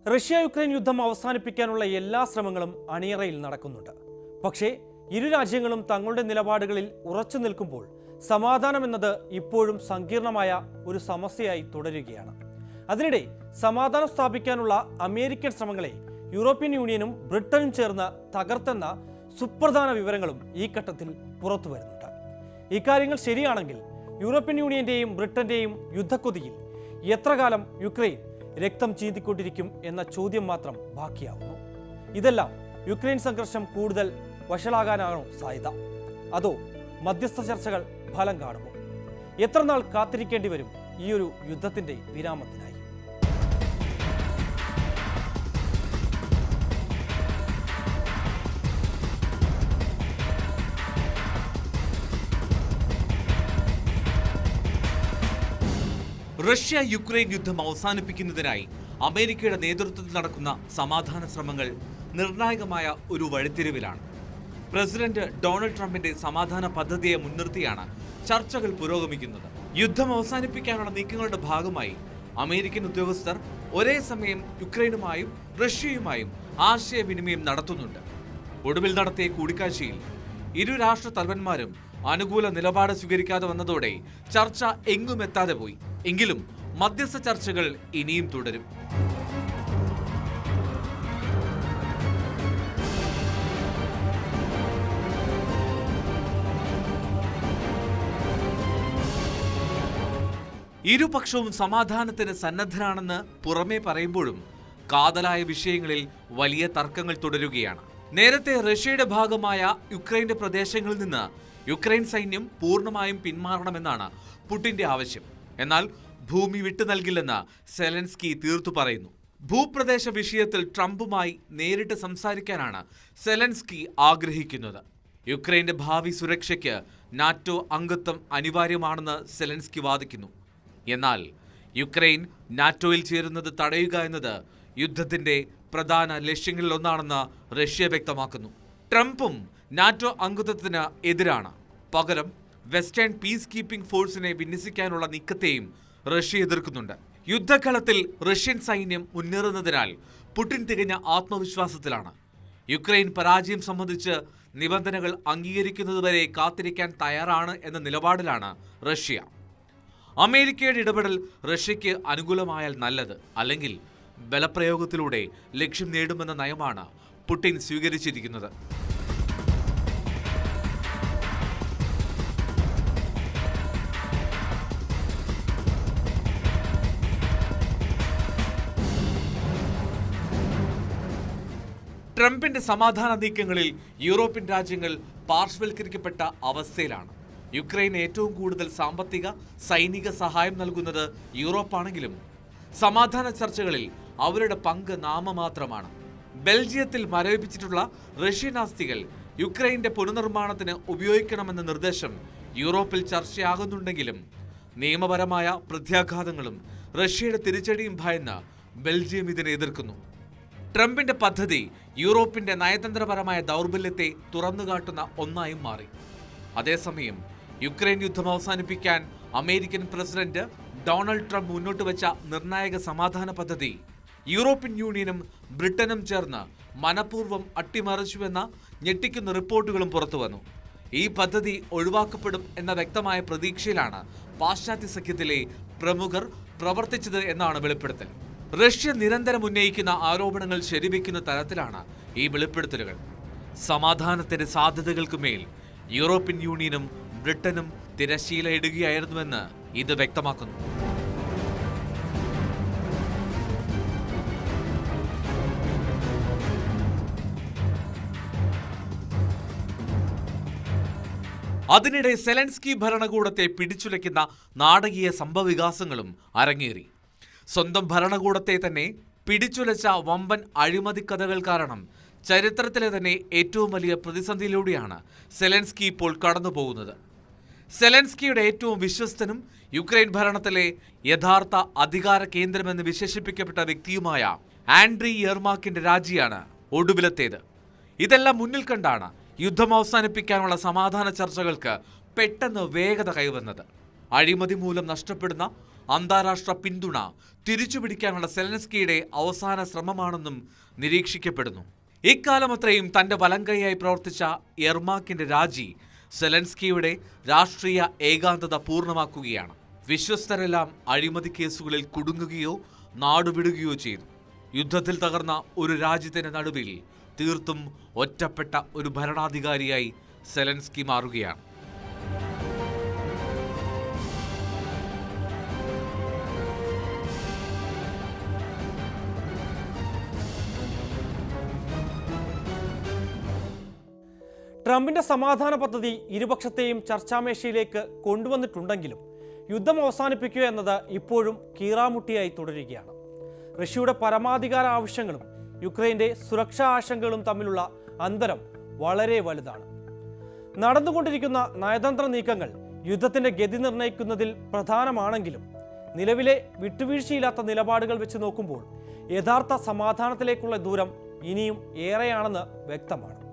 Russia Ukraine യുദ്ധം അവസാനിപ്പിക്കാനുള്ള എല്ലാ ശ്രമങ്ങളും അണിയറയിൽ നടക്കുന്നുണ്ട്. പക്ഷേ ഇരു രാജ്യങ്ങളും തങ്ങളുടെ നിലപാടുകളിൽ ഉറച്ചു നിൽക്കുമ്പോൾ സമാധാനം എന്നത് ഇപ്പോഴും സങ്കീർണമായ ഒരു സമസ്യയായി തുടരുകയാണ്. അതിനിടെ സമാധാനം സ്ഥാപിക്കാനുള്ള അമേരിക്കൻ ശ്രമങ്ങളെ യൂറോപ്യൻ യൂണിയനും ബ്രിട്ടനും ചേർന്ന് തകർത്തെന്ന സുപ്രധാന വിവരങ്ങളും ഈ ഘട്ടത്തിൽ പുറത്തു വരുന്നുണ്ട്. ഇക്കാര്യങ്ങൾ ശരിയാണെങ്കിൽ യൂറോപ്യൻ യൂണിയന്റെയും ബ്രിട്ടന്റെയും യുദ്ധക്കൊതിയിൽ എത്ര കാലം യുക്രൈൻ രക്തം ചീന്തിക്കൊണ്ടിരിക്കും എന്ന ചോദ്യം മാത്രം ബാക്കിയാവുന്നു. ഇതെല്ലാം യുക്രൈൻ സംഘർഷം കൂടുതൽ വഷളാകാനാണോ സാധ്യത, അതോ മധ്യസ്ഥ ചർച്ചകൾ ഫലം കാണുമോ? എത്ര നാൾ കാത്തിരിക്കേണ്ടി വരും ഈ ഒരു യുദ്ധത്തിന്റെ വിരാമത്തിനായി? റഷ്യ യുക്രൈൻ യുദ്ധം അവസാനിപ്പിക്കുന്നതിനായി അമേരിക്കയുടെ നേതൃത്വത്തിൽ നടക്കുന്ന സമാധാന ശ്രമങ്ങൾ നിർണായകമായ ഒരു വഴിത്തിരിവിലാണ്. പ്രസിഡന്റ് ഡൊണാൾഡ് ട്രംപിന്റെ സമാധാന പദ്ധതിയെ മുൻനിർത്തിയാണ് ചർച്ചകൾ പുരോഗമിക്കുന്നത്. യുദ്ധം അവസാനിപ്പിക്കാനുള്ള നീക്കങ്ങളുടെ ഭാഗമായി അമേരിക്കൻ ഉദ്യോഗസ്ഥർ ഒരേ സമയം യുക്രൈനുമായും റഷ്യയുമായും ആശയവിനിമയം നടത്തുന്നുണ്ട്. ഒടുവിൽ നടത്തിയ കൂടിക്കാഴ്ചയിൽ ഇരു രാഷ്ട്ര തലവന്മാരും അനുകൂല നിലപാട് സ്വീകരിക്കാതെ വന്നതോടെ ചർച്ച എങ്ങും എത്താതെ പോയി. എങ്കിലും മധ്യസ്ഥ ചർച്ചകൾ ഇനിയും തുടരും. ഇരുപക്ഷവും സമാധാനത്തിന് സന്നദ്ധരാണെന്ന് പുറമേ പറയുമ്പോഴും കാതലായ വിഷയങ്ങളിൽ വലിയ തർക്കങ്ങൾ തുടരുകയാണ്. നേരത്തെ റഷ്യയുടെ ഭാഗമായ യുക്രൈന്റെ പ്രദേശങ്ങളിൽ നിന്ന് യുക്രൈൻ സൈന്യം പൂർണ്ണമായും പിന്മാറണമെന്നാണ് പുടിന്റെ ആവശ്യം. എന്നാൽ ഭൂമി വിട്ടു നൽകില്ലെന്ന് സെലൻസ്കി തീർത്തു പറയുന്നു. ഭൂപ്രദേശ വിഷയത്തിൽ ട്രംപുമായി നേരിട്ട് സംസാരിക്കാനാണ് സെലൻസ്കി ആഗ്രഹിക്കുന്നത്. യുക്രൈന്റെ ഭാവി സുരക്ഷയ്ക്ക് നാറ്റോ അംഗത്വം അനിവാര്യമാണെന്ന് സെലൻസ്കി വാദിക്കുന്നു. എന്നാൽ യുക്രൈൻ നാറ്റോയിൽ ചേരുന്നത് തടയുക എന്നത് യുദ്ധത്തിന്റെ പ്രധാന ലക്ഷ്യങ്ങളിലൊന്നാണെന്ന് റഷ്യ വ്യക്തമാക്കുന്നു. ട്രംപും നാറ്റോ അംഗത്വത്തിന് എതിരാണ്. പകരം വെസ്റ്റേൺ പീസ് കീപ്പിംഗ് ഫോഴ്സിനെ വിന്യസിക്കാനുള്ള നീക്കത്തെയും റഷ്യ എതിർക്കുന്നുണ്ട്. യുദ്ധകളത്തിൽ റഷ്യൻ സൈന്യം മുന്നേറുന്നതിനാൽ പുടിൻ തികഞ്ഞ ആത്മവിശ്വാസത്തിലാണ്. യുക്രൈൻ പരാജയം സംബന്ധിച്ച് നിബന്ധനകൾ അംഗീകരിക്കുന്നതുവരെ കാത്തിരിക്കാൻ തയ്യാറാണ് എന്ന നിലപാടിലാണ് റഷ്യ. അമേരിക്കയുടെ ഇടപെടൽ റഷ്യയ്ക്ക് അനുകൂലമായാൽ നല്ലത്, അല്ലെങ്കിൽ ബലപ്രയോഗത്തിലൂടെ ലക്ഷ്യം നേടുമെന്ന നയമാണ് പുടിൻ സ്വീകരിച്ചിരിക്കുന്നത്. ട്രംപിന്റെ സമാധാന നീക്കങ്ങളിൽ യൂറോപ്യൻ രാജ്യങ്ങൾ പാർശ്വവൽക്കരിക്കപ്പെട്ട അവസ്ഥയിലാണ്. യുക്രൈന് ഏറ്റവും കൂടുതൽ സാമ്പത്തിക സൈനിക സഹായം നൽകുന്നത് യൂറോപ്പാണെങ്കിലും സമാധാന ചർച്ചകളിൽ അവരുടെ പങ്ക് നാമമാത്രമാണ്. ബെൽജിയത്തിൽ മരവിപ്പിച്ചിട്ടുള്ള റഷ്യൻ ആസ്തികൾ യുക്രൈന്റെ പുനർനിർമ്മാണത്തിന് ഉപയോഗിക്കണമെന്ന നിർദ്ദേശം യൂറോപ്പിൽ ചർച്ചയാകുന്നുണ്ടെങ്കിലും നിയമപരമായ പ്രത്യാഘാതങ്ങളും റഷ്യയുടെ തിരിച്ചടിയും ഭയന്ന് ബെൽജിയം ഇതിനെ എതിർക്കുന്നു. ട്രംപിന്റെ പദ്ധതി യൂറോപ്പിന്റെ നയതന്ത്രപരമായ ദൗർബല്യത്തെ തുറന്നുകാട്ടുന്ന ഒന്നായും മാറി. അതേസമയം യുക്രൈൻ യുദ്ധം അവസാനിപ്പിക്കാൻ അമേരിക്കൻ പ്രസിഡന്റ് ഡൊണാൾഡ് ട്രംപ് മുന്നോട്ട് വെച്ച നിർണായക സമാധാന പദ്ധതി യൂറോപ്യൻ യൂണിയനും ബ്രിട്ടനും ചേർന്ന് മനഃപൂർവ്വം അട്ടിമറിച്ചുവെന്ന ഞെട്ടിക്കുന്ന റിപ്പോർട്ടുകളും പുറത്തുവന്നു. ഈ പദ്ധതി ഒഴിവാക്കപ്പെടും എന്ന വ്യക്തമായ പ്രതീക്ഷയിലാണ് പാശ്ചാത്യ സഖ്യത്തിലെ പ്രമുഖർ പ്രവർത്തിച്ചത് എന്നാണ് വെളിപ്പെടുത്തൽ. റഷ്യ നിരന്തരം ഉന്നയിക്കുന്ന ആരോപണങ്ങൾ ശരിവെക്കുന്ന തരത്തിലാണ് ഈ വെളിപ്പെടുത്തലുകൾ. സമാധാനത്തിന്റെ സാധ്യതകൾക്കുമേൽ യൂറോപ്യൻ യൂണിയനും ബ്രിട്ടനും തിരശ്ശീല ഇടുകയായിരുന്നുവെന്ന് ഇത് വ്യക്തമാക്കുന്നു. അതിനിടെ സെലൻസ്കി ഭരണകൂടത്തെ പിടിച്ചുലയ്ക്കുന്ന നാടകീയ സംഭവവികാസങ്ങളും അരങ്ങേറി. സ്വന്തം ഭരണകൂടത്തെ തന്നെ പിടിച്ചുലച്ച വമ്പൻ അഴിമതി കഥകൾ കാരണം ചരിത്രത്തിലെ തന്നെ ഏറ്റവും വലിയ പ്രതിസന്ധിയിലൂടെയാണ് സെലൻസ്കി ഇപ്പോൾ കടന്നുപോകുന്നത്. സെലൻസ്കിയുടെ ഏറ്റവും വിശ്വസ്തനും യുക്രൈൻ ഭരണത്തിലെ യഥാർത്ഥ അധികാര കേന്ദ്രമെന്ന് വിശേഷിപ്പിക്കപ്പെട്ട വ്യക്തിയുമായ ആൻഡ്രി യെർമാക്കിന്റെ രാജിയാണ് ഒടുവിലത്തേത്. ഇതെല്ലാം മുന്നിൽ കണ്ടാണ് യുദ്ധം അവസാനിപ്പിക്കാനുള്ള സമാധാന ചർച്ചകൾക്ക് പെട്ടെന്ന് വേഗത കൈവന്നത്. അഴിമതി മൂലം നഷ്ടപ്പെടുന്ന അന്താരാഷ്ട്ര പിന്തുണ തിരിച്ചുപിടിക്കാനുള്ള സെലൻസ്കിയുടെ അവസാന ശ്രമമാണെന്നും നിരീക്ഷിക്കപ്പെടുന്നു. ഇക്കാലം അത്രയും തന്റെ വലങ്കൈയായി പ്രവർത്തിച്ച യെർമാക്കിന്റെ രാജി സെലൻസ്കിയുടെ രാഷ്ട്രീയ ഏകാന്തത പൂർണ്ണമാക്കുകയാണ്. വിശ്വസ്തരെല്ലാം അഴിമതി കേസുകളിൽ കുടുങ്ങുകയോ നാടുവിടുകയോ ചെയ്തു. യുദ്ധത്തിൽ തകർന്ന ഒരു രാജ്യത്തിന്റെ നടുവിൽ തീർത്തും ഒറ്റപ്പെട്ട ഒരു ഭരണാധികാരിയായി സെലൻസ്കി മാറുകയാണ്. ട്രംപിന്റെ സമാധാന പദ്ധതി ഇരുപക്ഷത്തെയും ചർച്ചാമേശയിലേക്ക് കൊണ്ടുവന്നിട്ടുണ്ടെങ്കിലും യുദ്ധം അവസാനിപ്പിക്കുക എന്നത് ഇപ്പോഴും കീറാമുട്ടിയായി തുടരുകയാണ്. റഷ്യയുടെ പരമാധികാര ആവശ്യങ്ങളും യുക്രൈന്റെ സുരക്ഷാ ആശങ്കകളും തമ്മിലുള്ള അന്തരം വളരെ വലുതാണ്. നടന്നുകൊണ്ടിരിക്കുന്ന നയതന്ത്ര നീക്കങ്ങൾ യുദ്ധത്തിന്റെ ഗതി നിർണ്ണയിക്കുന്നതിൽ പ്രധാനമാണെങ്കിലും നിലവിലെ വിട്ടുവീഴ്ചയില്ലാത്ത നിലപാടുകൾ വെച്ച് നോക്കുമ്പോൾ യഥാർത്ഥ സമാധാനത്തിലേക്കുള്ള ദൂരം ഇനിയും ഏറെയാണെന്ന് വ്യക്തമാണ്.